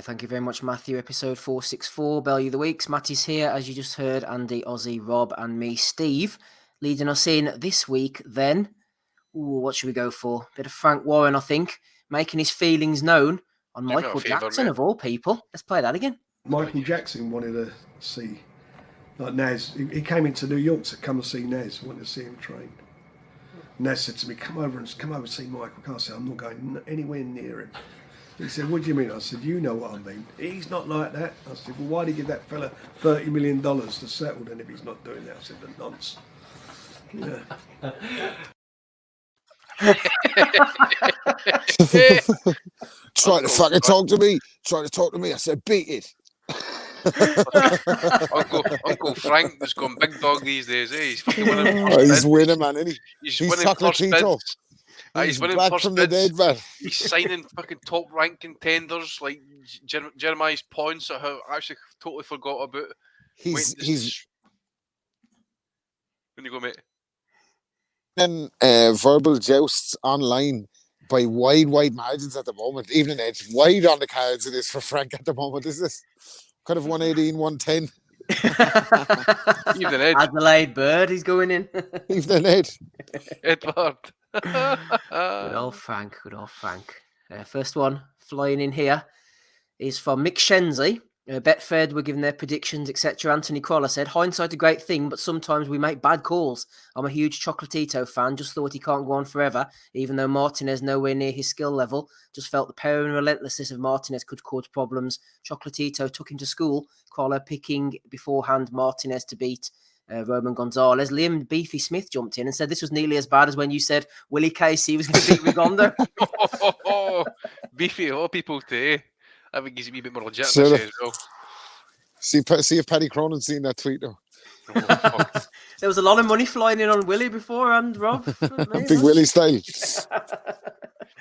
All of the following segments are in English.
Thank you very much, Matthew. Episode 464, Bellew the Weeks. Matty's here, as you just heard. Andy, Ozzy, Rob, and me, Steve, leading us in this week. Then, what should we go for? Bit of Frank Warren, I think, making his feelings known on Michael Jackson, of all people. Let's play that again. Michael Jackson wanted to see, like Naz, he came into New York to come and see Naz, wanted to see him train. Naz said to me, come over and see Michael. I said, I'm not going anywhere near him. He said, what do you mean? I said, you know what I mean. He's not like that. I said, well, why did you give that fella $30 million to settle then if he's not doing that? I said, the nonce. Yeah. Try to fucking talk to me. I said, beat it. Uncle Frank has gone big dog these days. Eh? He's fucking winning. He's winning, man, isn't he? He's winning first bids. He's winning back from the dead, man. He's signing fucking top rank contenders like Jeremiah's points. I actually totally forgot about. He's when you go, mate. And verbal jousts online by wide margins at the moment. Evening Edge, wide on the cards it is for Frank at the moment, is this? Kind of 118, 110. Evening Edge. Adelaide Bird, he's going in. Evening Edge. Edward. Good old Frank. First one flying in here is from Mick Shenzi. Betfred were giving their predictions, etc. Anthony Croller said, hindsight's a great thing, but sometimes we make bad calls. I'm a huge Chocolatito fan, just thought he can't go on forever, even though Martinez nowhere near his skill level. Just felt the power and relentlessness of Martinez could cause problems. Chocolatito took him to school, Croller picking beforehand Martinez to beat Roman Gonzalez. Liam Beefy Smith jumped in and said this was nearly as bad as when you said Willie Casey was going to beat Rigonda. Beefy, a lot of people today. I think he's a wee bit more legitimate as well. See if Paddy Cronin's seen that tweet though. There was a lot of money flying in on Willie beforehand, Rob. Big Willie style.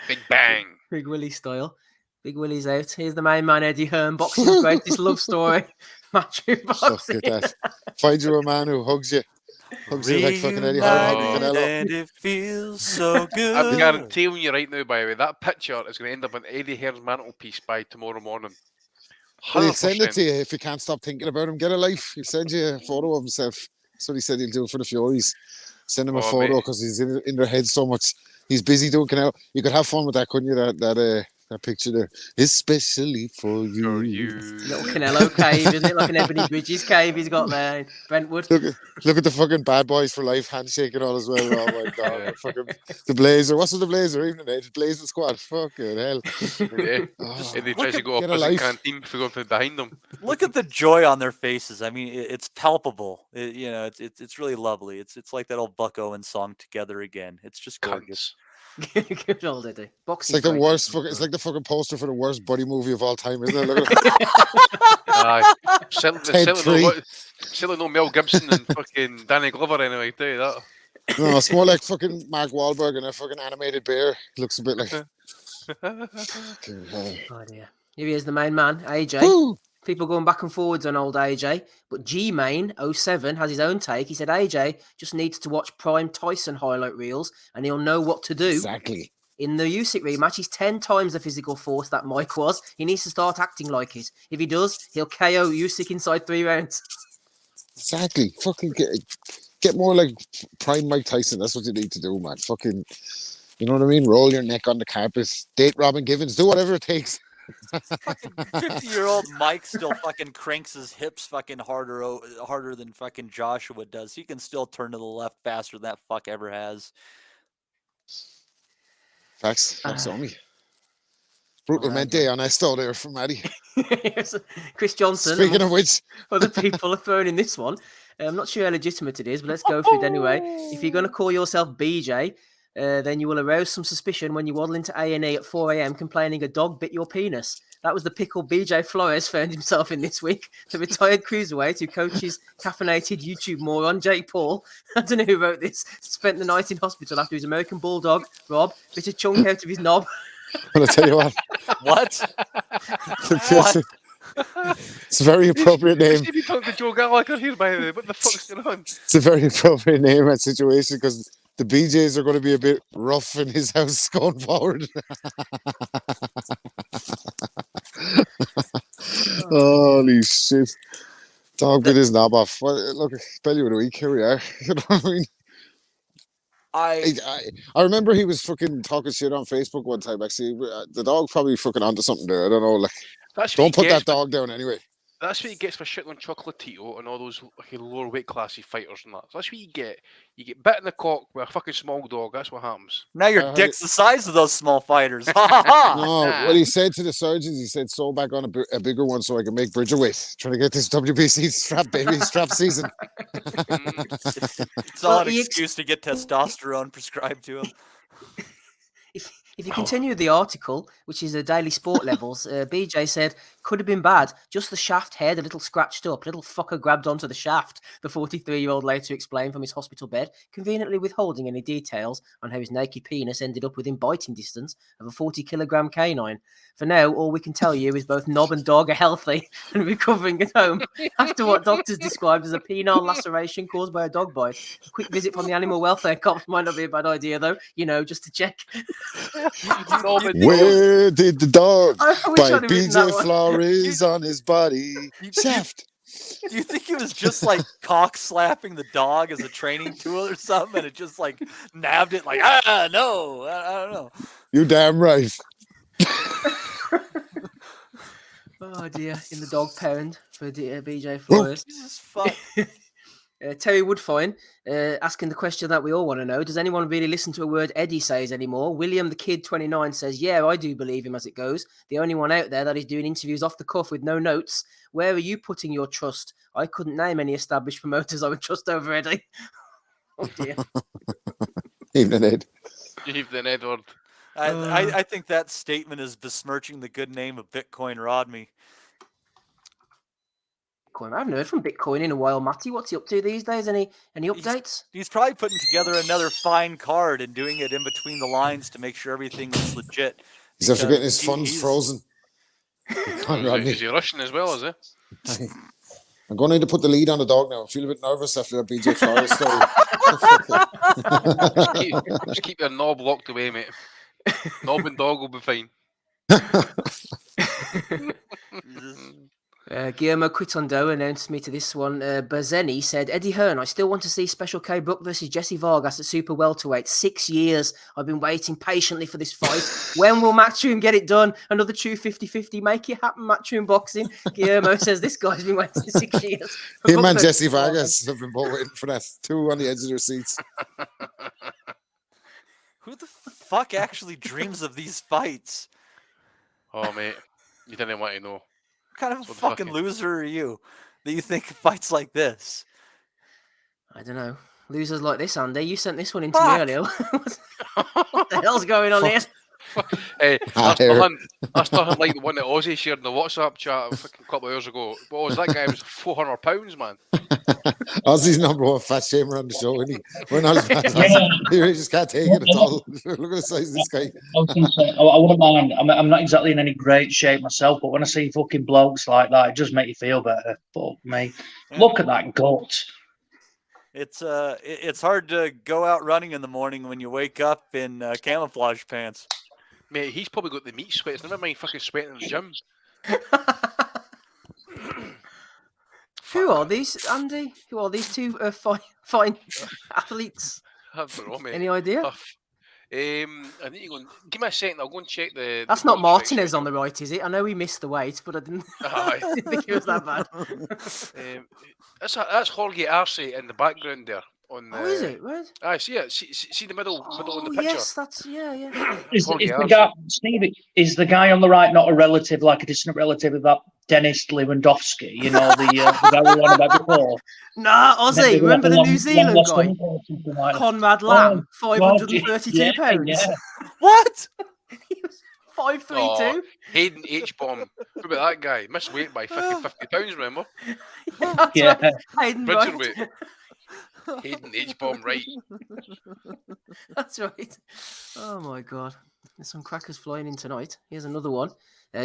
Big bang. Big Willie style. Big Willie's out. Here's the main man, Eddie Hearn, boxing's greatest love story. Matching boxing. Find you a man who hugs you. Hugs you like fucking Eddie Hearn. And it feels so good. I'm guaranteeing you right now, by the way, that picture is going to end up on Eddie Hearn's mantelpiece by tomorrow morning. Well, he'll send it to you if you can't stop thinking about him. Get a life. He'll send you a photo of himself. That's what he said he'll do for the Furies. Send him a photo because he's in their head so much. He's busy doing Canelo. You could have fun with that, couldn't you? That picture there, especially for you. Little Canelo cave, isn't it? Like an Ebony Bridges cave he's got there in Brentwood. Look at the fucking Bad Boys for Life handshake and all as well. Oh my god, fucking the Blazer. What's with the Blazer? Evening Edge, Blazing Squad. Fucking hell. Yeah. And he tries to go opposite canteen for going from behind them. Look at the joy on their faces. I mean, it's palpable. It's really lovely. It's like that old Buck Owens song, Together Again. It's just gorgeous. Good old Eddie. It's like the worst. It's like the fucking poster for the worst buddy movie of all time, isn't it? Look at certainly no Mel Gibson and fucking Danny Glover anyway. Tell you that. No, it's more like fucking Mark Wahlberg and a fucking animated bear. It looks a bit like. Oh dear. Here he is, the main man, AJ. Woo! People going back and forwards on old AJ, but G-Main07 has his own take. He said AJ just needs to watch Prime Tyson highlight reels and he'll know what to do. Exactly. In the Usyk rematch, he's 10 times the physical force that Mike was. He needs to start acting like it. If he does, he'll KO Usyk inside 3 rounds. Exactly. Fucking get more like Prime Mike Tyson. That's what you need to do, man. Fucking, you know what I mean? Roll your neck on the carpet. Date Robin Givens. Do whatever it takes. Fucking 50-year-old Mike still fucking cranks his hips fucking harder than fucking Joshua does. He can still turn to the left faster than that fuck ever has. Facts on me. Brutal Mente on Esto there from Maddie. Yes, Chris Johnson. Speaking of which, other people are throwing in this one. I'm not sure how legitimate it is, but let's go for it anyway. If you're going to call yourself BJ, then you will arouse some suspicion when you waddle into A&E at 4 a.m. complaining a dog bit your penis. That was the pickle BJ Flores found himself in this week. The retired cruiserweight who coaches caffeinated YouTube moron Jake Paul, I don't know who wrote this, spent the night in hospital after his American Bulldog, Rob, bit a chunk out of his knob. Well, I'll tell you what. What? What? It's a very appropriate name. You talk to Joe Gallagher here, by the way. What the fuck's going on? It's a very appropriate name and situation because the BJs are going to be a bit rough in his house going forward. Holy shit. Dog bit his knob off. Well, look, Bellew of the week. Here we are. You know what I mean? I remember he was fucking talking shit on Facebook one time. Actually, the dog probably fucking onto something there. I don't know. Like, don't put that dog down anyway. That's what he gets for shitting on Chocolatito and all those lower weight classy fighters and that. So that's what you get. You get bit in the cock with a fucking small dog. That's what happens. Now your dick's the size of those small fighters. Ha ha ha! No, what he said to the surgeons, he said, sew back on a bigger one so I can make Bridgerweight. Trying to get this WBC strap season. It's all an excuse to get testosterone prescribed to him. If you continue the article, which is a Daily Sport levels, BJ said, could have been bad. Just the shaft head, a little scratched up. Little fucker grabbed onto the shaft, the 43-year-old later explained from his hospital bed, conveniently withholding any details on how his naked penis ended up within biting distance of a 40-kilogram canine. For now, all we can tell you is both Knob and Dog are healthy and recovering at home after what doctors described as a penile laceration caused by a dog bite. A quick visit from the animal welfare cops might not be a bad idea, though, just to check. Where did the dog bite BJ Flores on his body? Shaft. Do you think he was just like cock slapping the dog as a training tool or something, and it just like nabbed it like, no, I don't know. You damn right. Oh dear, in the dog pound for BJ Flores. Jesus fuck. Terry Woodfine asking the question that we all want to know. Does anyone really listen to a word Eddie says anymore? William the Kid 29 says, yeah, I do believe him as it goes. The only one out there that is doing interviews off the cuff with no notes. Where are you putting your trust? I couldn't name any established promoters I would trust over Eddie. Oh dear. Evening, Ed. Evening, Edward. I think that statement is besmirching the good name of Bitcoin Rodney. I haven't heard from Bitcoin in a while. Matty, what's he up to these days? Any updates? He's probably putting together another fine card and doing it in between the lines to make sure everything is legit. He's after getting his funds frozen. Is he Russian as well, is he? I'm going to need to put the lead on the dog now. I feel a bit nervous after that BJ Flores story. Just keep your knob locked away, mate. Knob and dog will be fine. Guillermo Quitondo announced me to this one. Berzeni said, Eddie Hearn, I still want to see Special K Brook versus Jesse Vargas at Super Welterweight. 6 years. I've been waiting patiently for this fight. When will Matchroom get it done? Another true 50-50. Make it happen, Matchroom Boxing. Guillermo says this guy's been waiting 6 years. Him and Jesse Vargas have been both waiting for that. Two on the edge of their seats. Who the fuck actually dreams of these fights? Oh, mate. You didn't want to know. What kind of a fucking loser are you that you think fights like this? I don't know. Losers like this, Andy. You sent this one in to me earlier. What the hell's going on here? Hey, that's nothing like the one that Ozzy shared in the WhatsApp chat a couple of years ago. What was that guy? Was 400 pounds, man. Ozzy's number one fat shamer on the show, isn't he? We're not as bad as he just can't take it at all. Look at the size of this guy. I was going to say, I wouldn't mind. I'm not exactly in any great shape myself, but when I see fucking blokes like that, it just makes you feel better. But mate, look at that gut. It's hard to go out running in the morning when you wake up in camouflage pants. Mate, he's probably got the meat sweats. Never mind fucking sweating in the gym. Who are these, Andy? Who are these two fine athletes? I don't know, mate. Any idea? I need to go. Give me a second. I'll go and check the. That's not Martinez on the right, is it? I know he missed the weight, but I didn't think it was that bad. That's Jorge Arce in the background there. Is it? Where? I see it. See the middle in the picture. Yes, that's yeah. Is the guy, Steve? Is the guy on the right not a relative, like a distant relative of that Dennis Lewandowski? You know, the guy we won about before. Nah, Ozzy. Remember the New Zealand guy, Conrad Lamb, 532 pounds. Yeah. What? He was 5'3". Hayden H-bomb. Remember that guy? Missed weight by 50 pounds. Remember? Yeah. Right. Hayden weight. Hayden H-bomb, right? That's right. Oh my god, there's some crackers flying in tonight. Here's another one.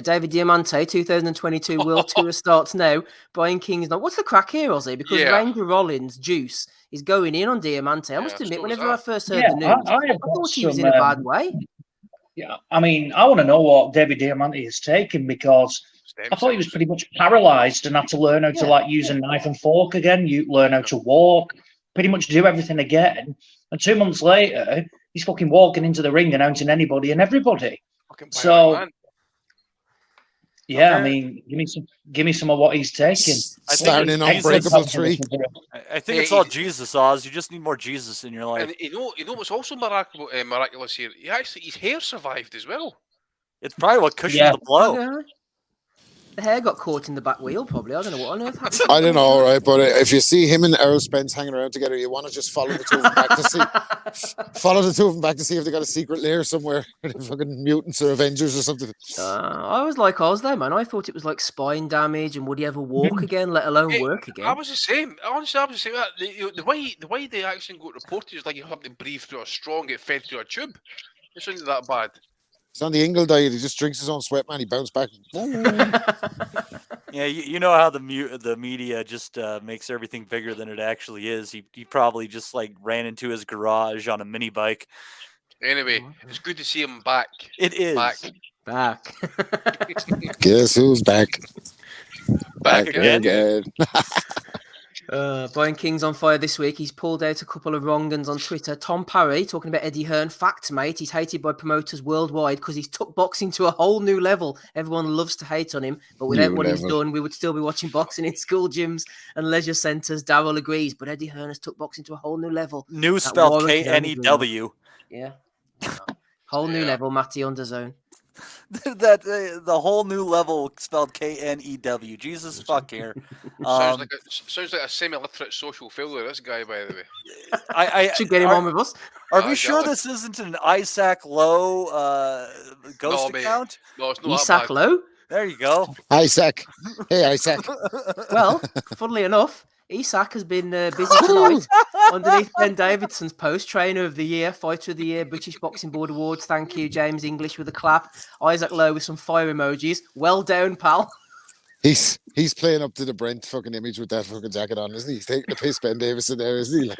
David Diamante, 2022 World Tour starts now. Brian King's not. What's the crack here, Ozzy? Because Ranger Rollins Juice is going in on Diamante. I must admit, whenever I first heard the news, I thought he was in a bad way. Yeah, I mean, I want to know what David Diamante is taking because I thought he was pretty much paralysed and had to learn how to use a knife and fork again. You learn how to walk, pretty much do everything again. And 2 months later, he's fucking walking into the ring announcing anybody and everybody. So, yeah, I mean, give me some of what he's taking. Starting in Unbreakable 3. I think it's all Jesus, Oz. You just need more Jesus in your life. And you know what's also miraculous here? His hair survived as well. It's probably what cushioned the blow. Okay. The hair got caught in the back wheel, probably. I don't know what on earth happened. I don't know, right? But if you see him and Errol Spence hanging around together, you want to just follow the two of them back to see if they got a secret lair somewhere. Fucking mutants or Avengers or something. I was like Oz there, man. I thought it was like spine damage and would he ever walk again, let alone work again? I was the same. Honestly, I was the same. The way the accident got reported is like you have to breathe through a straw and get fed through a tube. It shouldn't be that bad. He's on the Ingle diet. He just drinks his own sweat, man. He bounced back. Yeah, you know how the media just makes everything bigger than it actually is. He probably just like ran into his garage on a mini bike. Anyway, it's good to see him back. It is back. Guess who's back? Back again. Brian King's on fire this week. He's pulled out a couple of wrong uns on Twitter. Tom Parry talking about Eddie Hearn. Fact, mate, he's hated by promoters worldwide because he's took boxing to a whole new level. Everyone loves to hate on him, but without what he's done, we would still be watching boxing in school gyms and leisure centres. Darryl agrees, but Eddie Hearn has took boxing to a whole new level. New spelled K-N-E-W. Yeah. Whole new level, Matty Underzone. That the whole new level spelled K-N-E-W. Jesus fuck here. Sounds like a semi-literate social failure. This guy, by the way. I should get him on with us. Are we sure this isn't an Isaac Lowe ghost account? No, it's not. Isaac Lowe. There you go. Isaac. Hey, Isaac. Well, funnily enough, Isak has been busy tonight underneath Ben Davidson's post. Trainer of the Year, Fighter of the Year, British Boxing Board Awards. Thank you, James English, with a clap. Isaac Lowe with some fire emojis. Well down, pal. He's playing up to the Brent fucking image with that fucking jacket on, isn't he? He's taking the piss, Ben Davison there, isn't he? Like,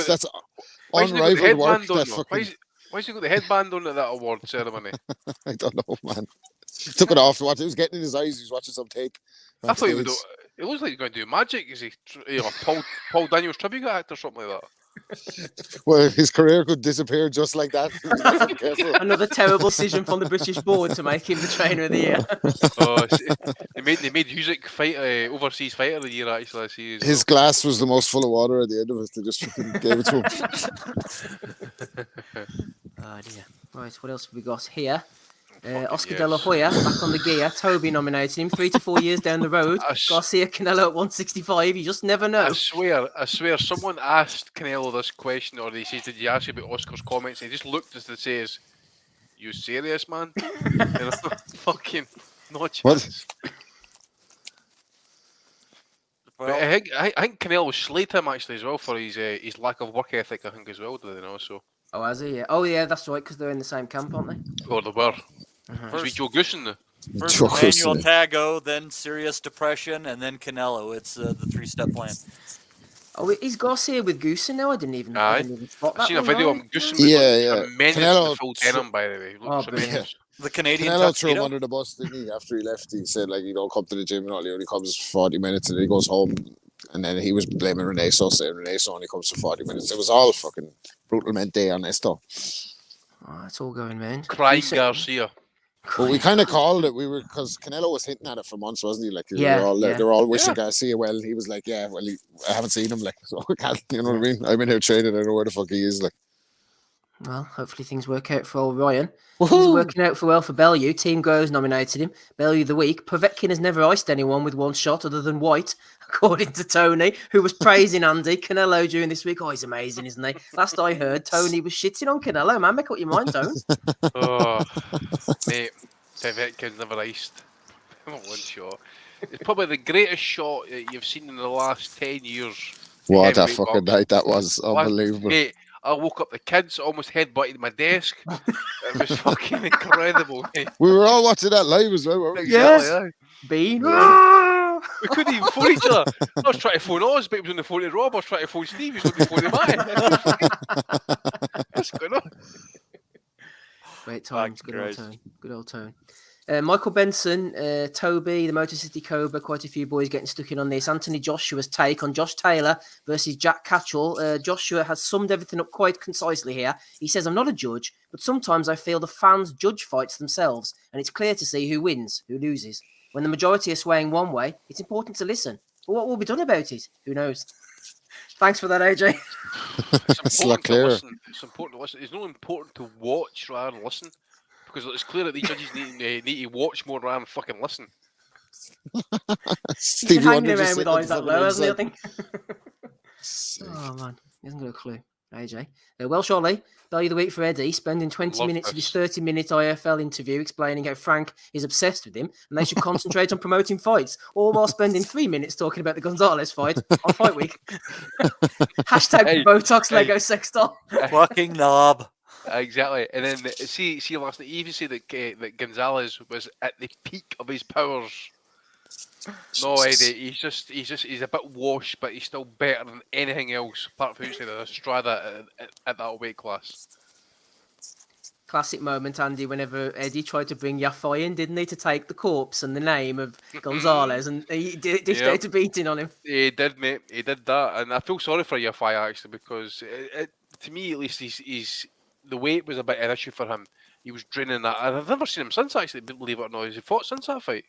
that's unrivaled work. Why has he got the headband on at that award ceremony? I don't know, man. Took it off to watch. It was getting in his eyes. He was watching some tape. I thought he would. It looks like he's going to do magic. Is he, Paul Daniels tribute act or something like that? Well, his career could disappear just like that. Another terrible decision from the British board to make him the trainer of the year. They made music overseas fighter of the year. Actually, I see. His glass was the most full of water at the end of it. They just gave it to him. Oh dear. Right, what else have we got here? Oscar De La Hoya back on the gear. Toby nominated him 3 to 4 years down the road. Garcia Canelo at 165. You just never know. I swear, someone asked Canelo this question, or he says, "Did you ask about Oscar's comments?" And he just looked as it says, "You serious, man?" Fucking no chance. Well, I think Canelo slayed him actually as well for his lack of work ethic. I think as well, do they know? So. Oh, has he? Yeah. Oh, yeah, that's right, because they're in the same camp, aren't they? Oh, they were. First Joe Goosen. First Emmanuel Tago, then Serious Depression, and then Canelo. It's the 3-step plan. Oh, is Garcia with Goosen now? I didn't even spot that. I've seen a video of Goosen with a menace Canelo, full denim, by the way. The Canadian Canelo threw him under the bus, didn't he? After he left, he said, like, you don't come to the gym and all, he only comes 40 minutes and then he goes home. And then he was blaming Reneso, saying Reneso only comes for 40 minutes. It was all fucking brutal mente on Esto. Oh, it's all going round. Crying Garcia. But we kind of called it. We were, because Canelo was hinting at it for months, wasn't he? Like they were all wishing Garcia well. He was like, I haven't seen him. Like, so I can't, you know what I mean? I'm in here training. I know where the fuck he is. Like, well, hopefully things work out for old Ryan. Things are working out well for Bellew. Team Grows nominated him. Bellew of the week. Povetkin has never iced anyone with one shot other than White, according to Tony, who was praising Andy Canelo during this week. Oh, he's amazing, isn't he? Last I heard, Tony was shitting on Canelo. Man, make up your mind, Tone. Oh, mate, Povetkin's never iced one shot. It's probably the greatest shot that you've seen in the last 10 years. What a fucking night that was. Unbelievable. Mate, I woke up the kids, almost headbutted my desk. It was fucking incredible. Mate. We were all watching that live as well, weren't we? Yes. Bean. We couldn't even phone each other. I was trying to phone Oz, but he was on the phone to Rob. I was trying to phone Steve, he was on the phone to Matt. What's going on? Great times. Good old Christ. tone. Good old tone. Michael Benson, Toby, the Motor City Cobra, quite a few boys getting stuck in on this. Anthony Joshua's take on Josh Taylor versus Jack Catchell. Joshua has summed everything up quite concisely here. He says, I'm not a judge, but sometimes I feel the fans judge fights themselves, and it's clear to see who wins, who loses. When the majority are swaying one way, it's important to listen. But what will be done about it? Who knows? Thanks for that, AJ. It's important to listen. It's important to listen. It's not important to watch rather than listen. Because it's clear that these judges need to watch more rather than fucking listen. He's been hanging around with eyes that low, hasn't he, I think? Oh, man. He hasn't got a clue. AJ. Welsh Ollie, Value of the Week for Eddie, spending 20 minutes of his 30-minute IFL interview explaining how Frank is obsessed with him and they should concentrate on promoting fights, all while spending 3 minutes talking about the Gonzalez fight on Fight Week. Hashtag Botox Lego sex doll. Fucking knob. Exactly, and then see last night, you even say that Gonzalez was at the peak of his powers. No, Eddie, he's a bit washed, but he's still better than anything else apart from the Estrada at that weight class. Classic moment, Andy, whenever Eddie tried to bring Yafai in, didn't he, to take the corpse and the name of Gonzalez, and he dished out a beating on him. He did, mate. He did that, and I feel sorry for Yafai actually because to me at least he's the weight was a bit of an issue for him. He was draining that. I've never seen him since, actually, believe it or not. Has he fought since that fight?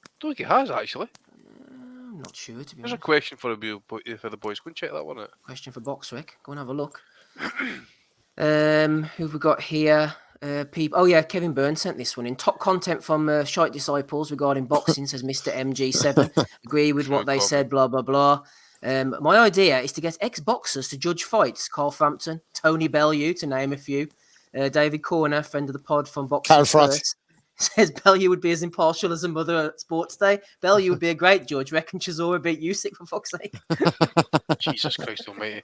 I don't think he has, actually. I'm not sure, to be There's honest. a question for the boys. Go and check that one out. Question for Boxrick. Go and have a look. Who've we got here? People. Oh, yeah, Kevin Byrne sent this one in. Top content from Shite Disciples regarding boxing, says Mr. MG7. Agree with what they said, blah, blah, blah. My idea is to get ex-boxers to judge fights. Carl Frampton, Tony Bellew, to name a few. David Corner, friend of the pod from Boxing First, says Bellew would be as impartial as a mother at Sports Day. Bellew would be a great judge. Reckon Chisora beat Usyk, for fuck's sake. Jesus Christ almighty.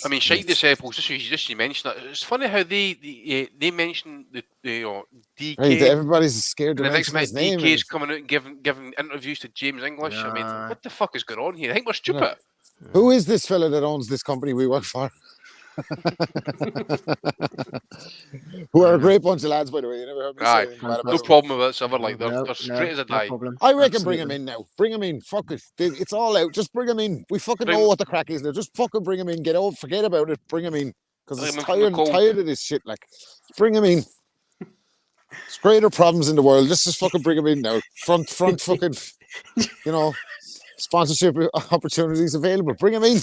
I mean, Shite Disciples, just you mentioned that. It's funny how they mention the DK. Right, everybody's scared to the next mention his name. DK's coming out and giving interviews to James English. I mean, what the fuck is going on here? I think we're stupid. Who is this fella that owns this company we work for? Who are a great bunch of lads, by the way. You never heard me say anything bad about no problem with whatsoever. Like they're straight as a die. I reckon bring him in now. Bring him in. Fuck it. It's all out. Just bring him in. We fucking know what the crack is now. Just fucking bring him in. Forget about it. Bring him in. Because I'm tired of this shit. Like, bring him in. There's greater problems in the world. Let's just fucking bring him in now. Front fucking, sponsorship opportunities available. Bring him in.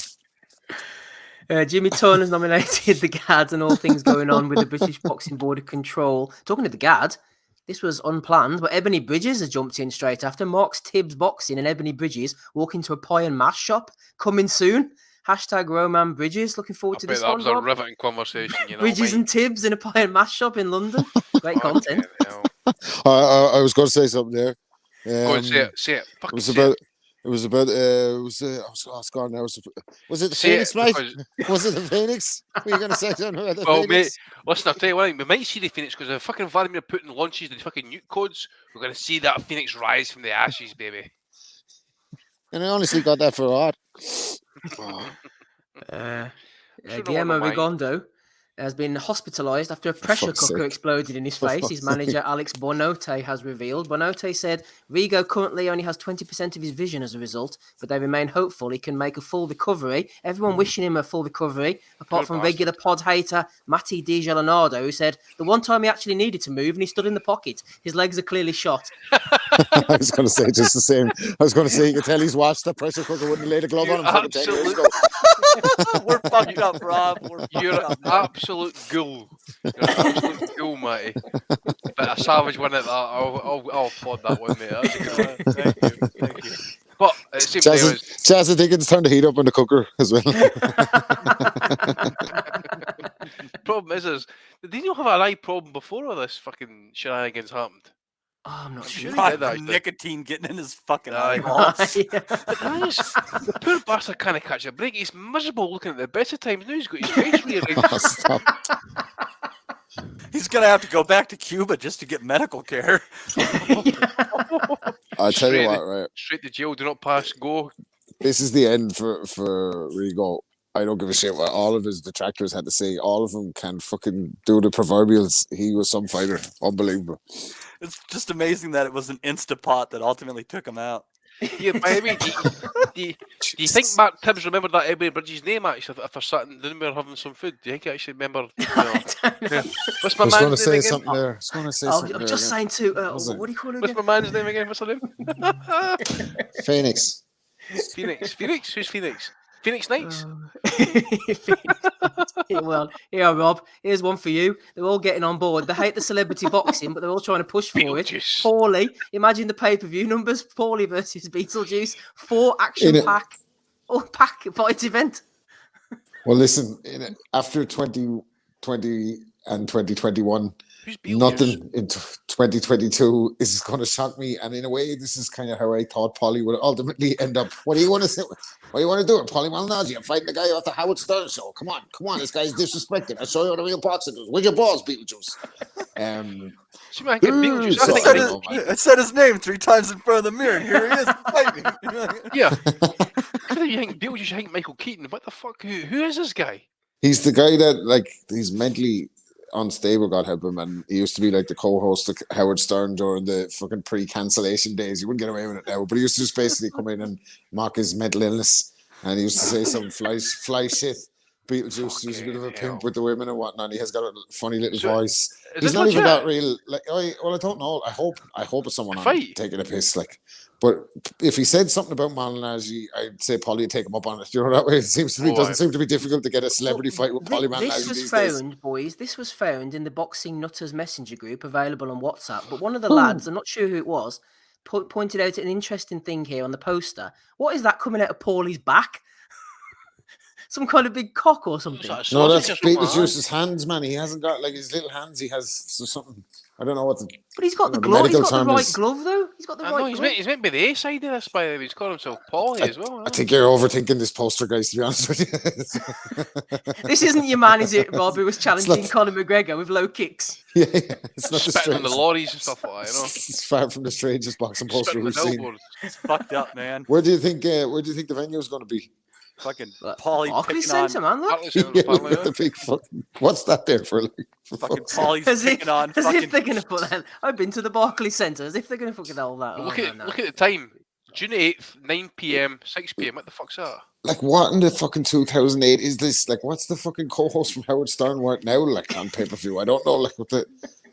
Jimmy Turner has nominated the GAD and all things going on with the British Boxing Board of Control. Talking to the GAD, this was unplanned, but Ebony Bridges has jumped in straight after. Mark's Tibbs Boxing and Ebony Bridges walk into a pie and mash shop. Coming soon. Hashtag Roman Bridges. Looking forward to this one. That was a riveting conversation. Bridges and Tibbs in a pie and mash shop in London. Great content. I was going to say something there. Go and say it. It was about was it the Phoenix, mate? Was it the Phoenix? Were you going to say something about the Phoenix? Mate, listen, I'll tell you what, we might see the Phoenix because if fucking Vladimir Putin launches the fucking nuke codes, we're going to see that Phoenix rise from the ashes, baby. And I honestly got that for a heart. Guillermo Rigondo has been hospitalised after a pressure cooker exploded in his face. His manager, Alex Bonote, has revealed. Bonote said Rigo currently only has 20% of his vision as a result, but they remain hopeful he can make a full recovery. Everyone wishing him a full recovery, apart from regular pod hater Matti Di Gelanardo, who said the one time he actually needed to move and he stood in the pocket. His legs are clearly shot. I was going to say just the same. I was going to say you could tell he's watched the pressure cooker wouldn't lay the glove on him 10 years ago. We're fucked up, Rob. You're an absolute ghoul. You're an absolute ghoul, Matty. But a savage one at that. I'll applaud that one, mate. That's a good one. Thank you. But it seems Jazz, I think it's time to heat up in the cooker as well. Problem is, did you not have an eye problem before all this fucking shenanigans happened? Oh, I'm not sure. Nicotine getting in his fucking eyeballs. The poor bastard can't catch a break. He's miserable looking at the best of times. Now he's got his face rearranged. He's going to have to go back to Cuba just to get medical care. I'll tell you what, right? Straight to jail, do not pass, go. This is the end for Rigo. I don't give a shit what all of his detractors had to say. All of them can fucking do the proverbials. He was some fighter. Unbelievable. It's just amazing that it was an Instapot that ultimately took him out. Yeah, by the way, do you think Mark Tibbs remembered that Edward Bridges' name actually if they're sitting down there having some food? Do you think he actually remembered? What's my I was going to man's say name again? something there. I was going to say something I'm there. just saying to what do you call it What's again? my man's name again? What's her name? Phoenix. Phoenix. Who's Phoenix? Phoenix Knights? Well, here, Rob. Here's one for you. They're all getting on board. They hate the celebrity boxing, but they're all trying to push for it. Paulie, imagine the pay-per-view numbers. Paulie versus Beetlejuice. 4 action pack fight event. Well, listen, after 2020 and 2021, nothing in 2022 is going to shock me. And in a way, this is kind of how I thought Paulie would ultimately end up. What do you want to say? What do you want to do with Paulie Malignaggi? I'm fighting the guy off the Howard Stern show. Come on, this guy's disrespecting. I'll show you what a real boxer does. Where's your balls, Beetlejuice? I said his name 3 times in front of the mirror, and here he is fighting. Yeah. You think Beetlejuice? You think Michael Keaton? What the fuck? Who is this guy? He's the guy that he's mentally unstable, God help him, and he used to be like the co-host of Howard Stern during the fucking pre-cancellation days. You wouldn't get away with it now, but he used to just basically come in and mock his mental illness, and he used to say some fly shit. Beetlejuice was a bit of a pimp with the women and whatnot. He has got a funny little voice. He's not even that real. I don't know. I hope it's someone taking a piss. But if he said something about Malignaggi, I'd say Paulie would take him up on it. You know, that way it doesn't seem to be difficult to get a celebrity fight with Paulie Malignaggi these days. Boys, this was found in the Boxing Nutters Messenger group available on WhatsApp. But one of the lads, I'm not sure who it was, pointed out an interesting thing here on the poster. What is that coming out of Paulie's back? Some kind of big cock or something. No, that's Beetlejuice's hands, man. He hasn't got his little hands. He has something. I don't know what the. But he's got the glove. He's got the right glove, though. He's got the right glove. He's meant to be the A side of this, by the way. He's called himself Paulie as well. I think you're overthinking this poster, guys, to be honest with you. This isn't your man, is it, Rob, who was challenging Conor McGregor with low kicks? Yeah. It's not spitting on the lorries and stuff like that, It's far from the strangest boxing poster we've seen. It's fucked up, man. Where do you think the venue is going to be? Fucking Paulie Barclays Centre, man. Look. The big fucking, what's that there for? Fucking Paulie's picking on. As if they're going to put that. I've been to the Barclays Centre. As if they're going to fucking hold that. Look at the time. June 8th, 9 p.m, 6 p.m. What the fuck's that? What in the fucking 2008 is this? What's the fucking co-host from Howard Stern work now? On pay-per-view? I don't know.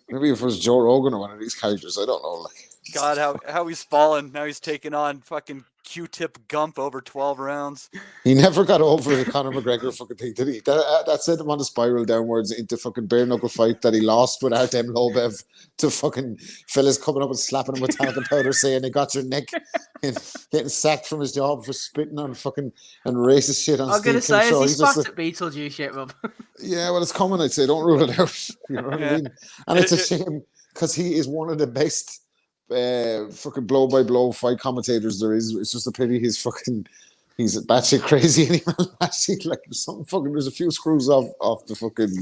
Maybe if it was Joe Rogan or one of these characters. I don't know. God, how he's fallen. Now he's taking on fucking Q-Tip Gump over 12 rounds. He never got over the Conor McGregor fucking thing, did he? That sent him on a spiral downwards into fucking bare knuckle fight that he lost with Artem Lobev to fucking fellas coming up and slapping him with talcum powder, saying they got your neck, and getting sacked from his job for spitting on fucking and racist shit on. I'm going to say, is he spat at Beetlejuice yet, Rob? Yeah, well, it's coming. I'd say don't rule it out. You know what I mean? And it's a shame because he is one of the best. Fucking blow by blow fight commentators there is. It's just a pity he's batshit crazy and there's a few screws off the fucking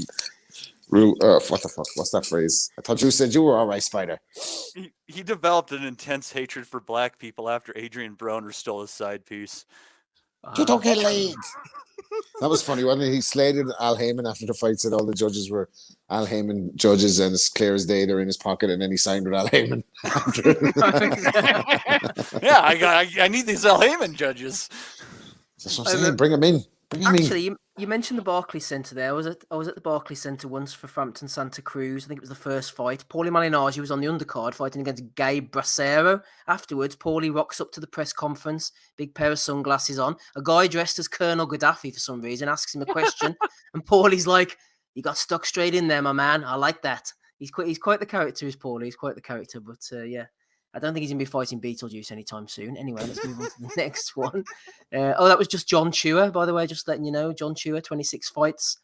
rule. What the fuck? What's that phrase? I thought you said you were alright, Spider. He developed an intense hatred for black people after Adrian Broner stole his side piece. You don't get laid. That was funny, wasn't it? He slated Al Heyman after the fight, said all the judges were Al Heyman judges and it's clear as day they're in his pocket, and then he signed with Al Heyman. Yeah, I need these Al Heyman judges. That's what I'm saying. Bring him in. Actually, you mentioned the Barclays Centre there. I was at the Barclays Centre once for Frampton Santa Cruz. I think it was the first fight. Paulie Malignaggi was on the undercard fighting against Gabe Bracero. Afterwards, Paulie rocks up to the press conference, big pair of sunglasses on. A guy dressed as Colonel Gaddafi for some reason asks him a question, and Paulie's like, "You got stuck straight in there, my man. I like that." He's quite the character, is Paulie. He's quite the character, but yeah. I don't think he's going to be fighting Beetlejuice anytime soon. Anyway, let's move on to the next one. That was just John Chua, by the way, just letting you know. John Chua, 26 fights.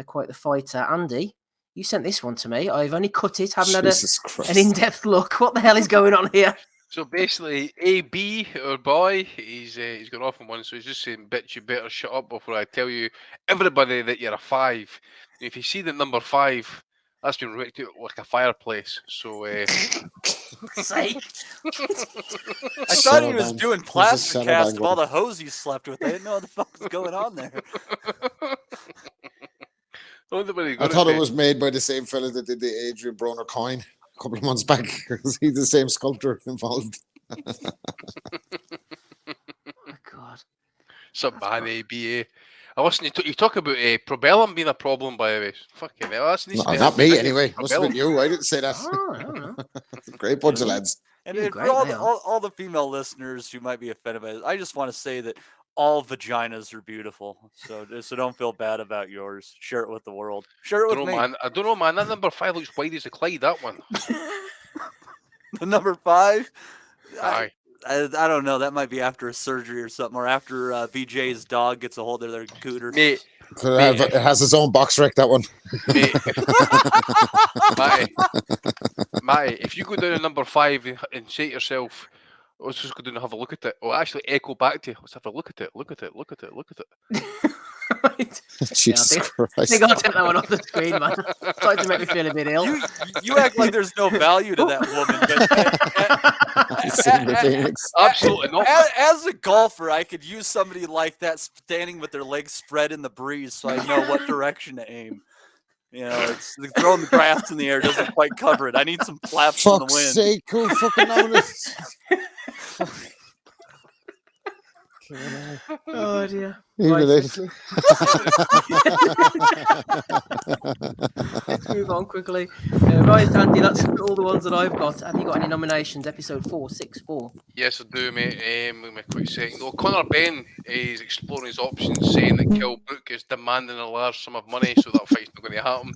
Quite the fighter. Andy, you sent this one to me. I've only cut it, haven't had an in-depth look. What the hell is going on here? So basically, AB, our boy, he's gone off on one, so he's just saying, "Bitch, you better shut up before I tell you everybody that you're a 5. If you see the number 5 That's been ripped out like a fireplace. So, Sake. I thought he was doing plastic cast of all the hoes he slept with. I didn't know what the fuck was going on there. I thought it was made by the same fella that did the Adrian Broner coin a couple of months back. He's the same sculptor involved. Oh God. Some man, ABA. I listen. You talk about Probellum being a problem, by the way. Fucking hell, that's not me anyway. Must have been you. I didn't say that. Oh, I don't know. Great bunch of lads. And for all the female listeners who might be offended by this, I just want to say that all vaginas are beautiful. So don't feel bad about yours. Share it with the world. Share it with me. Man. I don't know, man. That number 5 looks wide as a Clyde. That one. The number 5. Aye. I don't know. That might be after a surgery or something, or after BJ's dog gets a hold of their cooter. Mate, it has its own box wreck, that one. Matty, if you go down to number 5 and say to yourself, let's just go down and have a look at it, or actually echo back to you, let's have a look at it, look at it, look at it, look at it. Jesus Christ. I think I'll take that one off the screen, man. Trying to make me feel a bit ill. You act like there's no value to that woman, but absolutely not. As a golfer, I could use somebody like that standing with their legs spread in the breeze, so I know what direction to aim. You know, it's throwing the grass in the air doesn't quite cover it. I need some flaps in the wind. Fuck's sake, who fucking noticed? Oh dear. Right. Let's move on quickly. Right, Andy, that's all the ones that I've got. Have you got any nominations? Episode 464. Yes, I do, mate. Give me a quick second. Well, Conor Ben is exploring his options, saying that Kell Brook is demanding a large sum of money, so that fight's not going to happen.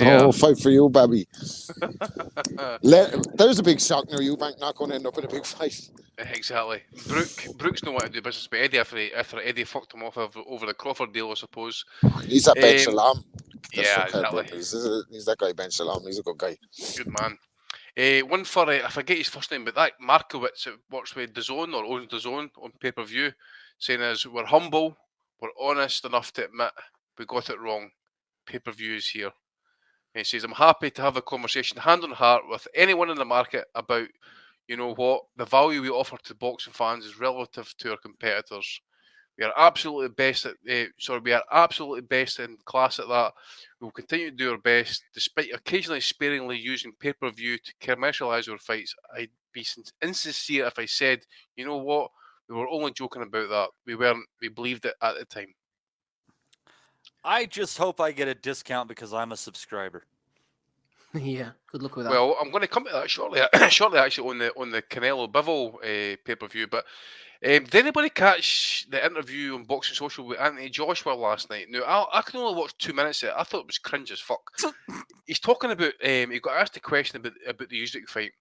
Oh, fight for you, baby. There's a big shock now. Eubank not going to end up in a big fight. Exactly. Brooks don't want to do business with Eddie after Eddie fucked him off over the Crawford deal, I suppose. He's that Ben Shalom. Yeah, exactly. He's that guy, Ben Shalom. He's a good guy. Good man. One for, I forget his first name, but that Markowitz that works with DAZN or owns DAZN on pay-per-view, saying as we're humble, we're honest enough to admit we got it wrong. Pay-per-view is here. And he says, I'm happy to have a conversation hand on heart with anyone in the market about, you know what, the value we offer to boxing fans is relative to our competitors. We are absolutely best at we are absolutely best in class at that. We will continue to do our best, despite occasionally sparingly using pay-per-view to commercialise our fights. I'd be insincere if I said, you know what, we were only joking about that. We weren't. We believed it at the time. I just hope I get a discount because I'm a subscriber. Yeah, good luck with that. Well, I'm going to come to that shortly. Shortly, actually, on the Canelo Bivol pay-per-view. But did anybody catch the interview on Boxing Social with Anthony Joshua last night? Now, I can only watch 2 minutes of it. I thought it was cringe as fuck. He's talking about. He got asked a question about the Usyk fight,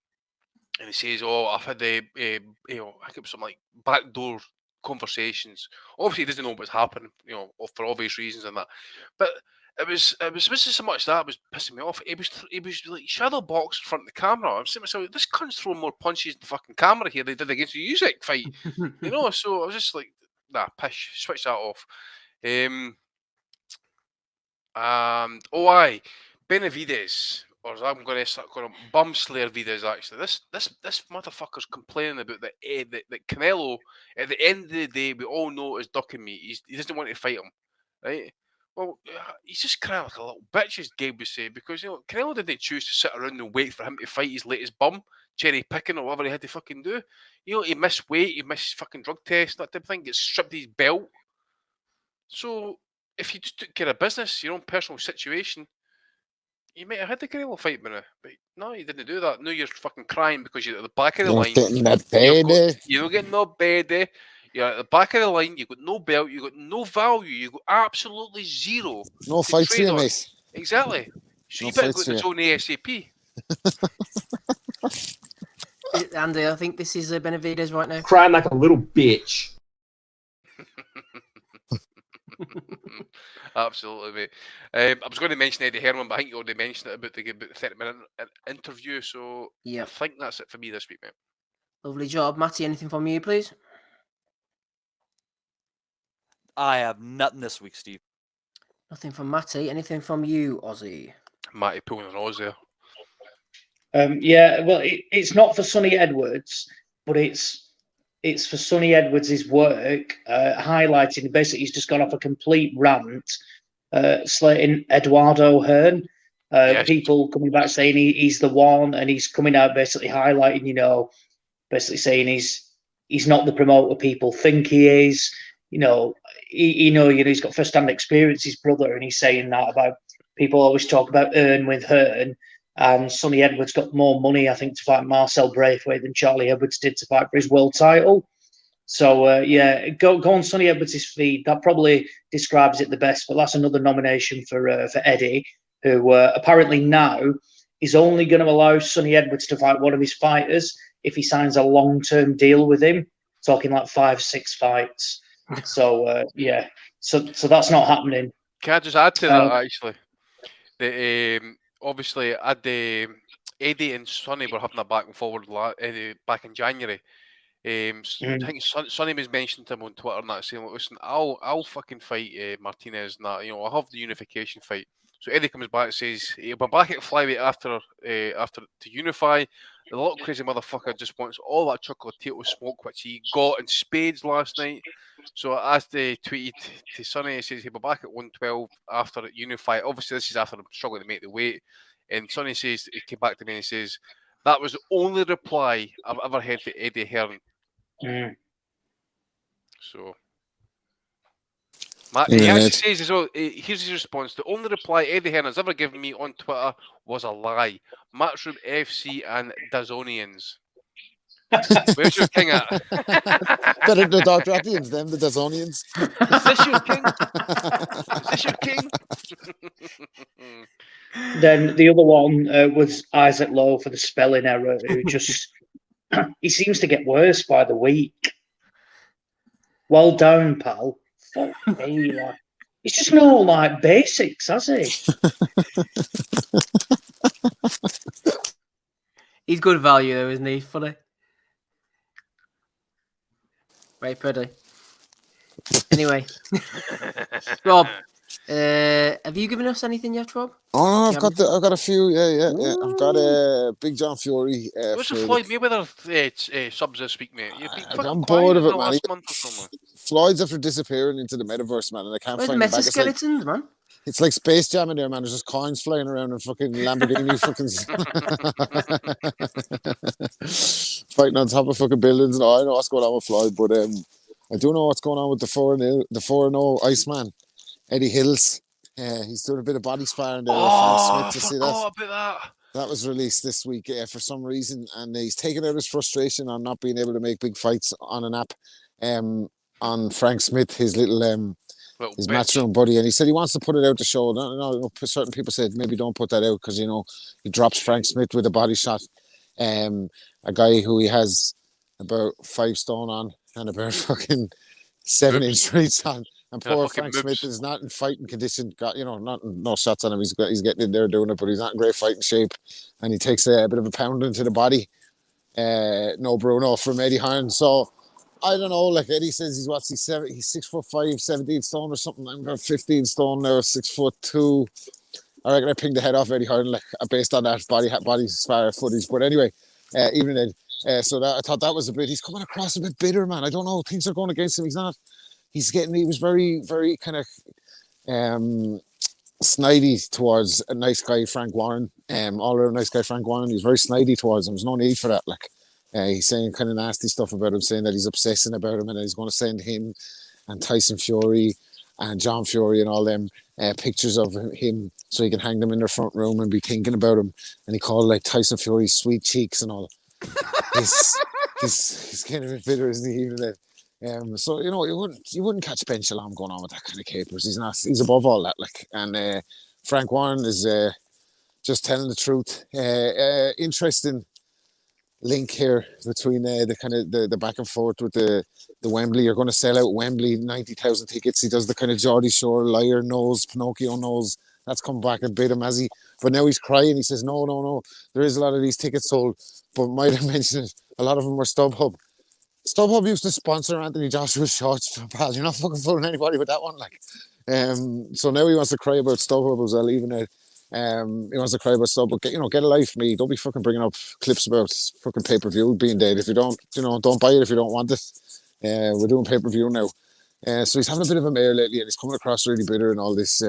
and he says, "Oh, I've had I think it was some like backdoor conversations. Obviously, he doesn't know what's happening, for obvious reasons and that. But it wasn't so much that was pissing me off. He was like shadow box in front of the camera. I'm saying to myself, this cunt's throwing more punches in the fucking camera here than they did against the Usyk fight. So I was just like, nah, pish, switch that off. And Benavidez. Or as I'm going to start calling him, Bumslayer Vides, actually. This motherfucker's complaining about that Canelo, at the end of the day, we all know is ducking me. He doesn't want to fight him, right? Well, he's just crying like a little bitch, as Gabe would say, because, Canelo didn't choose to sit around and wait for him to fight his latest bum, cherry picking or whatever he had to fucking do. He missed weight, he missed fucking drug tests, that type of thing, gets stripped his belt. So, if you just took care of business, your own personal situation, you might have had the Canelo fight, man. But no, you didn't do that. Now you're fucking crying because you're at the back of the line. Getting that baby. You're not getting no baby. You're at the back of the line. You've got no belt. You've got no value. You've got absolutely zero. No fights for you, mate. Exactly. So you better go to the zone ASAP. Andy, I think this is Benavidez right now. Crying like a little bitch. Absolutely, mate. I was going to mention Eddie Herman, but I think you already mentioned it about the 30-minute interview. So I think that's it for me this week, mate. Lovely job. Matty, anything from you, please? I have nothing this week, Steve. Nothing from Matty. Anything from you, Ozzy? Matty pulling the nose there. Yeah, well, it's not for Sonny Edwards, but it's for Sonny Edwards' work, highlighting. Basically, he's just gone off a complete rant, slating Eduardo Hearn. Yes. People coming back saying he's the one, and he's coming out basically highlighting, basically saying he's not the promoter people think he is. He's got first-hand experience, his brother, and he's saying that about people always talk about Hearn with Hearn. And Sonny Edwards got more money, I think, to fight Marcel Braithwaite than Charlie Edwards did to fight for his world title. So, go on Sonny Edwards' feed. That probably describes it the best. But that's another nomination for Eddie, who apparently now is only going to allow Sonny Edwards to fight one of his fighters if he signs a long-term deal with him, talking like 5-6 fights. So, so that's not happening. Can I just add to that, actually? Obviously, Eddie and Sonny were having a back and forward back in January. I think Sonny was mentioning to him on Twitter and that, saying, "Listen, I'll fucking fight Martinez and that. I'll have the unification fight." So Eddie comes back and says he'll be back at flyweight after to unify. The little crazy motherfucker just wants all that chocolate smoke, which he got in spades last night. So as they tweeted to Sonny, he says he'll be back at 112 after unify. Obviously, this is after I'm struggling to make the weight. And Sonny says he came back to me and he says that was the only reply I've ever heard to Eddie Hearn. So he actually says as well, here's his response: the only reply Eddie Hearn has ever given me on Twitter was a lie. Matchroom FC and Dazonians. Where's your king at? Better the Dr. Appians, them, the Dazonians. Is this your king? Is this your king? Then the other one was Isaac Lowe for the spelling error, who just he seems to get worse by the week. Well done, pal. Fuck me, like. He's just no like basics, has he? He's good value though, isn't he? Funny. Very pretty. Anyway, Rob, have you given us anything yet, Rob? Oh, I've got a few. Yeah. I've got Big John Fury. What's the Floyd Mayweather subs this week, mate? I'm bored of it, man. Floyd's after disappearing into the metaverse, man, and I can't find him back. Skeletons, man. It's like Space Jam in there, man. There's just coins flying around and fucking Lamborghini fighting on top of fucking buildings. And I know what's going on with Floyd, but I do know what's going on with the 4-0 Iceman, Eddie Hills. He's doing a bit of body sparring there with Frank Smith. To see that. Oh, a bit that. That was released this week for some reason, and he's taken out his frustration on not being able to make big fights on an app on Frank Smith, his little his matchroom buddy, and he said he wants to put it out to show. No, certain people said maybe don't put that out because he drops Frank Smith with a body shot. A guy who he has about 5 stone on and about fucking 7-inch reach on. And poor Frank Smith is not in fighting condition. Got no shots on him. He's getting in there doing it, but he's not in great fighting shape. And he takes a bit of a pound into the body. No Bruno from Eddie Hearn. So I don't know. Like Eddie says, he's 6'5", 17 stone or something. I'm about 15 stone now, 6'2". I reckon I pinged the head off Eddie Hearn based on that body spar footage. But anyway, even then, so that I thought that was a bit. He's coming across a bit bitter, man. I don't know. Things are going against him. He's not. He was very, very kind of snidey towards a nice guy, Frank Warren. All around nice guy, Frank Warren. He's very snidey towards him. There's no need for that. He's saying kind of nasty stuff about him, saying that he's obsessing about him and that he's going to send him and Tyson Fury and John Fury and all them pictures of him so he can hang them in their front room and be thinking about him. And he called Tyson Fury's sweet cheeks and all. He's kind of a bit bitter, isn't he? Even that. So you wouldn't catch Ben Shalom going on with that kind of capers. He's above all that. And Frank Warren is just telling the truth. Interesting link here between the kind of the back and forth with the Wembley. You're going to sell out Wembley 90,000 tickets. He does the kind of Geordie Shore liar nose, Pinocchio nose. That's come back and bit him, has he? But now he's crying. He says, no. There is a lot of these tickets sold, but might have mentioned a lot of them were StubHub. StubHub used to sponsor Anthony Joshua's shorts, pal. You're not fucking fooling anybody with that one, So now he wants to cry about StubHub as well, even He wants to cry about stuff, but get a life, me. Don't be fucking bringing up clips about fucking pay-per-view being dead. If you don't, don't buy it if you don't want it. We're doing pay-per-view now. So he's having a bit of a mare lately, and he's coming across really bitter and all this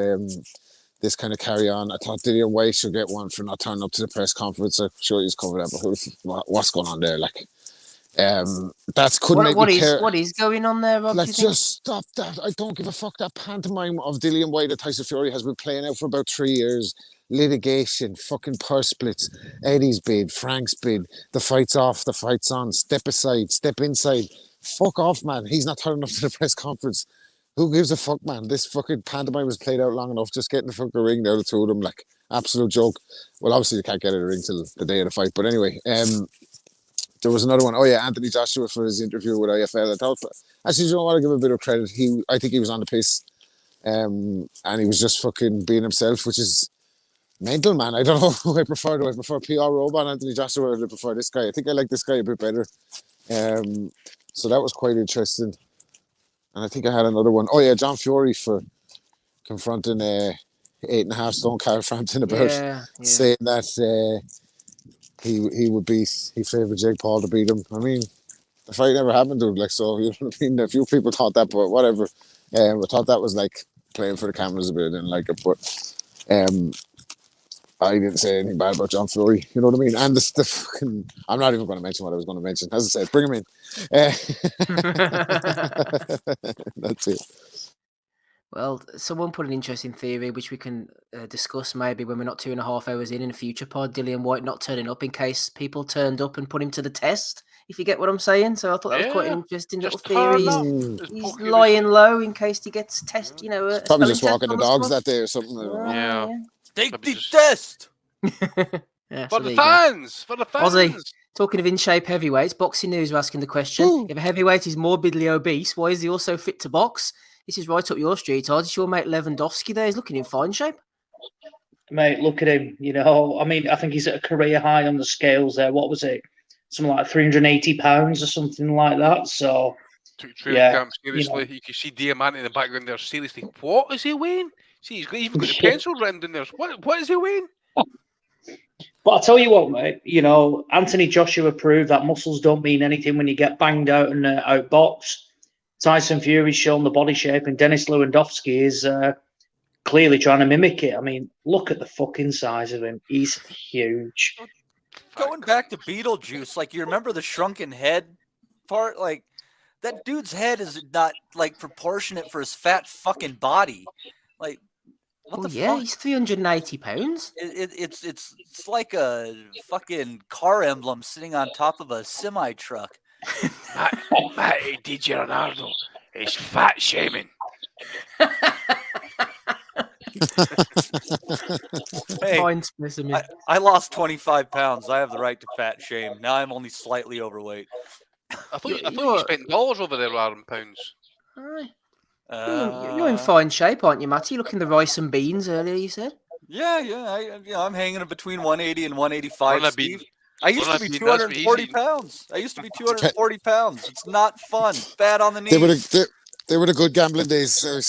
this kind of carry on. I thought Dillian White should get one for not turning up to the press conference. I'm sure he's covered that, but what's going on there? Like, that's couldn't make me care. What is going on there, Rob? Like, just stop that. I don't give a fuck. That pantomime of Dillian White at Tyson Fury has been playing out for about 3 years. Litigation, fucking purse splits, Eddie's bid, Frank's bid, the fight's off, the fight's on, step aside, step inside. Fuck off, man. He's not turning up to the press conference. Who gives a fuck, man? This fucking pantomime was played out long enough. Just get in the fucking ring now, the two of them, like, absolute joke. Well, obviously, they can't get in the ring till the day of the fight. But anyway, there was another one. Oh, yeah, Anthony Joshua for his interview with IFL. I thought, actually, you don't want to give him a bit of credit. I think he was on the piss. And he was just fucking being himself, which is mental, man. I don't know who I prefer. Do I prefer PR Robot, Anthony Joshua, or do I prefer this guy? I think I like this guy a bit better. So that was quite interesting. And I think I had another one. Oh, yeah, John Fury for confronting 8.5 stone Carl Frampton about saying that he favoured Jake Paul to beat him. I mean, the fight never happened, dude. Like, so, you know what I mean? A few people thought that, but whatever. I thought that was like playing for the cameras a bit. I didn't like it, but I didn't say anything bad about John Fury. You know what I mean? And the fucking, I'm not even going to mention what I was going to mention. As I said, bring him in. That's it. Well, someone put an interesting theory, which we can discuss maybe when we're not 2.5 hours in a future pod. Dillian White not turning up in case people turned up and put him to the test, if you get what I'm saying. So I thought that was quite an interesting little theory. He's lying low in case he gets test. You know, probably just walking the dogs that day or something. Take the test. For the fans. Ozzy, talking of in shape heavyweights, Boxing News are asking the question: if a heavyweight is morbidly obese, why is he also fit to box? This is right up your street, Todd. It's your mate Lewandowski there. He's looking in fine shape. Mate, look at him. You know, I mean, I think he's at a career high on the scales there. What was it? Something like 380 pounds or something like that. So, camp, seriously, you can see Diamante in the background there. Seriously, what is he weighing? See, he's even got the pencil written in there. What is he weighing? But I'll tell you what, mate, you know, Anthony Joshua proved that muscles don't mean anything when you get banged out and outboxed. Tyson Fury's shown the body shape, and Dennis Lewandowski is clearly trying to mimic it. I mean, look at the fucking size of him. He's huge. Going back to Beetlejuice, like, you remember the shrunken head part? Like, that dude's head is not, like, proportionate for his fat fucking body. Like, what the fuck? He's 380 pounds. It's like a fucking car emblem sitting on top of a semi-truck. Matty DiGiornado is fat shaming. Hey, I lost 25 pounds. I have the right to fat shame. Now I'm only slightly overweight. I thought you spent dollars over there rather than pounds. You're in fine shape, aren't you, Matty? Looking the rice and beans earlier, you said? Yeah. I'm hanging between 180 and 185, Steve. I used to be 240 pounds. It's not fun. Bad on the knees. They were the good gambling days. Fuck.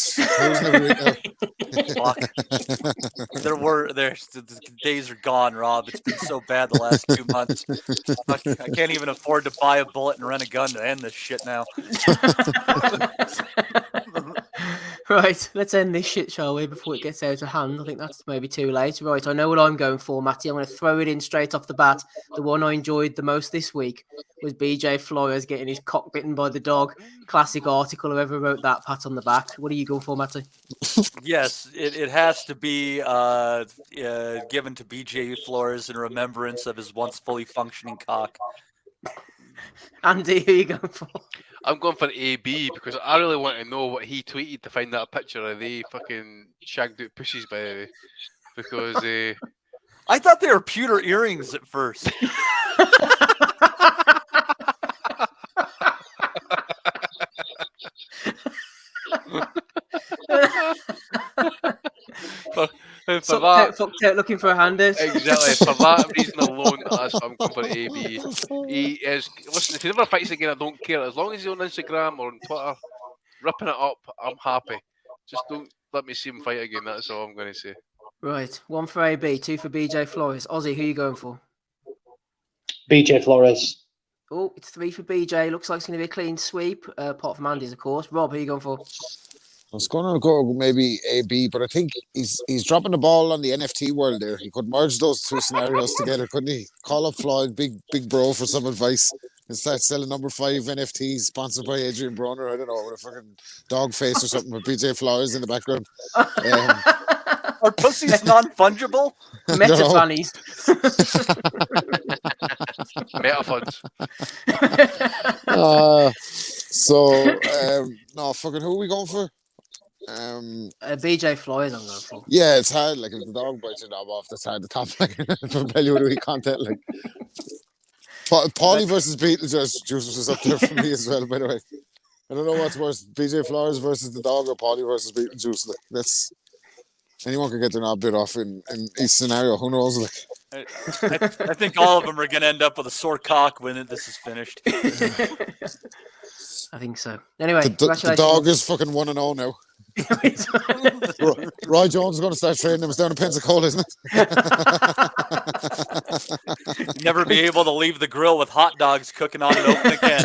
The days are gone, Rob. It's been so bad the last 2 months. I can't even afford to buy a bullet and rent a gun to end this shit now. Right, let's end this shit, shall we, before it gets out of hand. I think that's maybe too late. Right, I know what I'm going for, Matty. I'm going to throw it in straight off the bat. The one I enjoyed the most this week was BJ Flores getting his cock bitten by the dog. Classic article, whoever wrote that, pat on the back. What are you going for, Matty? Yes, it has to be given to BJ Flores in remembrance of his once fully functioning cock. Andy, who are you going for? I'm going for AB because I really want to know what he tweeted to find that picture of they fucking shagged out pussies, by the way. Because I thought they were pewter earrings at first. Fucked out looking for a handout. Exactly. For that reason alone, that's what I'm going for AB. He is. Listen, if he never fights again, I don't care. As long as he's on Instagram or on Twitter, ripping it up, I'm happy. Just don't let me see him fight again. That's all I'm going to say. Right, 1 for AB, 2 for BJ Flores. Ozzy, who are you going for? BJ Flores. Oh, it's 3 for BJ. Looks like it's going to be a clean sweep, apart from Andy's, of course. Rob, who are you going for? I was going to go maybe AB, but I think he's dropping the ball on the NFT world there. He could merge those two scenarios together, couldn't he? Call up Floyd, big bro, for some advice and start selling number 5 NFTs sponsored by Adrian Broner. I don't know, with a fucking dog face or something with BJ Flowers in the background. Are pussies non-fungible? Meta funnies. Meta funds. No, fucking who are we going for? BJ Flores, I'm going for. Yeah, it's hard. Like, if the dog bites your knob off, that's hard to top. Like, for Bellew content, like. Paulie versus Beetlejuice was up there for me as well, by the way. I don't know what's worse, BJ Flowers versus the dog or Paulie versus Beetlejuice. Like, that's anyone can get their knob bit off in each scenario. Who knows? Like, I think all of them are going to end up with a sore cock when this is finished. I think so. Anyway, the dog is fucking 1-0 now. Roy Jones is going to start training him. It's down in Pensacola, isn't it? Never be able to leave the grill with hot dogs cooking on it open again.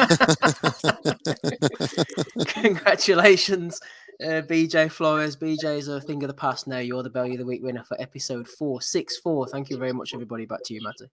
Congratulations, BJ Flores. BJ is a thing of the past now. You're the Bellew of the Week winner for episode 464. Thank you very much, everybody. Back to you, Matty.